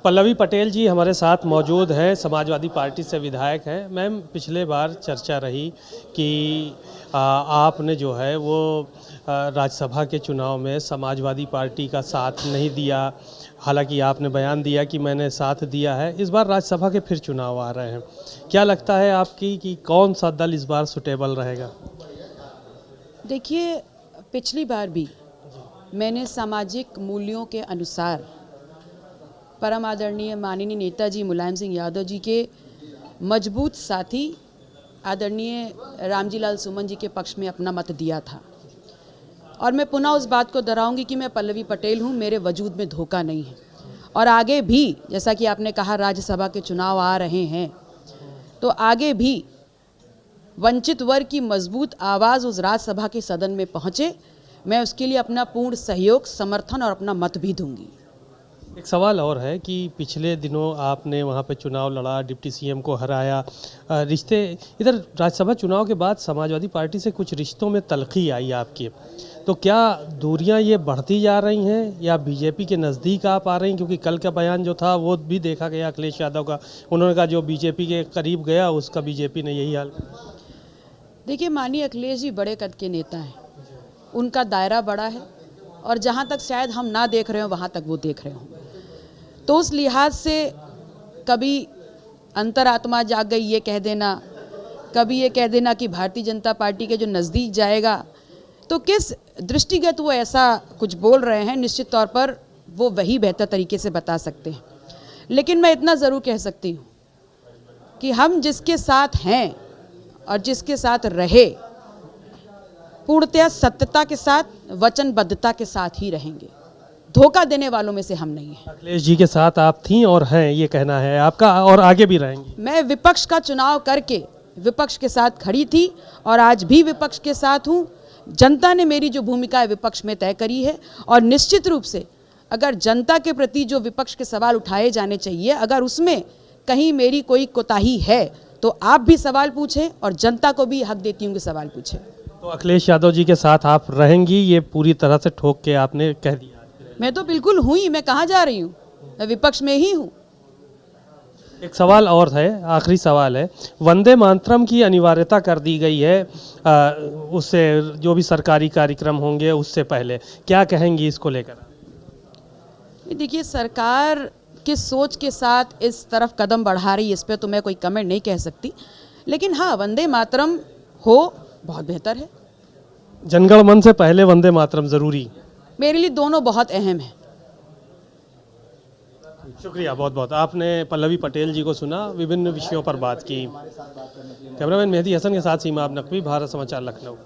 पल्लवी पटेल जी हमारे साथ मौजूद हैं, समाजवादी पार्टी से विधायक हैं। मैम, पिछले बार चर्चा रही कि आपने जो है वो राज्यसभा के चुनाव में समाजवादी पार्टी का साथ नहीं दिया। हालांकि आपने बयान दिया कि मैंने साथ दिया है। इस बार राज्यसभा के फिर चुनाव आ रहे हैं, क्या लगता है आपकी कि कौन सा दल इस बार सुटेबल रहेगा? देखिए, पिछली बार भी मैंने सामाजिक मूल्यों के अनुसार परम आदरणीय माननीय नेताजी मुलायम सिंह यादव जी के मजबूत साथी आदरणीय रामजी लाल सुमन जी के पक्ष में अपना मत दिया था। और मैं पुनः उस बात को दोहराऊंगी कि मैं पल्लवी पटेल हूं, मेरे वजूद में धोखा नहीं है। और आगे भी, जैसा कि आपने कहा, राज्यसभा के चुनाव आ रहे हैं, तो आगे भी वंचित वर्ग की मजबूत आवाज़ उस राज्यसभा के सदन में पहुंचे, मैं उसके लिए अपना पूर्ण सहयोग, समर्थन और अपना मत भी दूंगी। एक सवाल और है कि पिछले दिनों आपने वहाँ पे चुनाव लड़ा, डिप्टी सीएम को हराया। रिश्ते इधर राज्यसभा चुनाव के बाद समाजवादी पार्टी से कुछ रिश्तों में तलखी आई आपकी, तो क्या दूरियां ये बढ़ती जा रही हैं या बीजेपी के नज़दीक आप आ रही हैं? क्योंकि कल का बयान जो था वो भी देखा गया अखिलेश यादव का, उन्होंने कहा जो बीजेपी के करीब गया उसका बीजेपी ने यही हाल। देखिए, माननीय अखिलेश जी बड़े कद के नेता हैं, उनका दायरा बड़ा है और जहाँ तक शायद हम ना देख रहे हो वहाँ तक वो देख रहे हों। तो उस लिहाज से कभी अंतरात्मा जाग गई ये कह देना, कभी ये कह देना कि भारतीय जनता पार्टी के जो नज़दीक जाएगा, तो किस दृष्टिगत वो ऐसा कुछ बोल रहे हैं, निश्चित तौर पर वो वही बेहतर तरीके से बता सकते हैं। लेकिन मैं इतना ज़रूर कह सकती हूँ कि हम जिसके साथ हैं और जिसके साथ रहे, पूर्णतया सत्यता के साथ, वचनबद्धता के साथ ही रहेंगे। धोखा देने वालों में से हम नहीं हैं। अखिलेश जी के साथ आप थीं और हैं, ये कहना है आपका, और आगे भी रहेंगी? मैं विपक्ष का चुनाव करके विपक्ष के साथ खड़ी थी और आज भी विपक्ष के साथ हूँ। जनता ने मेरी जो भूमिका है विपक्ष में तय करी है और निश्चित रूप से अगर जनता के प्रति जो विपक्ष के सवाल उठाए जाने चाहिए, अगर उसमें कहीं मेरी कोई कोताही है तो आप भी सवाल पूछें और जनता को भी हक देती हूँ कि सवाल पूछें। तो अखिलेश यादव जी के साथ आप रहेंगी, ये पूरी तरह से ठोक के आपने कह दिया? मैं तो बिल्कुल हूँ ही, मैं कहाँ जा रही हूँ, मैं विपक्ष में ही हूँ। एक सवाल और है, आखिरी सवाल है, वंदे मातरम की अनिवार्यता कर दी गई है उससे जो भी सरकारी कार्यक्रम होंगे उससे पहले, क्या कहेंगी इसको लेकर? देखिए, सरकार किस सोच के साथ इस तरफ कदम बढ़ा रही है इस पर तो मैं कोई कमेंट नहीं कह सकती, लेकिन हाँ, वंदे मातरम हो बहुत बेहतर है। जनगण मन से पहले वंदे मातरम जरूरी? मेरे लिए दोनों बहुत अहम है। शुक्रिया बहुत बहुत। आपने पल्लवी पटेल जी को सुना, विभिन्न विषयों पर बात की। कैमरामैन मेहदी हसन के साथ सीमा नकवी, भारत समाचार, लखनऊ।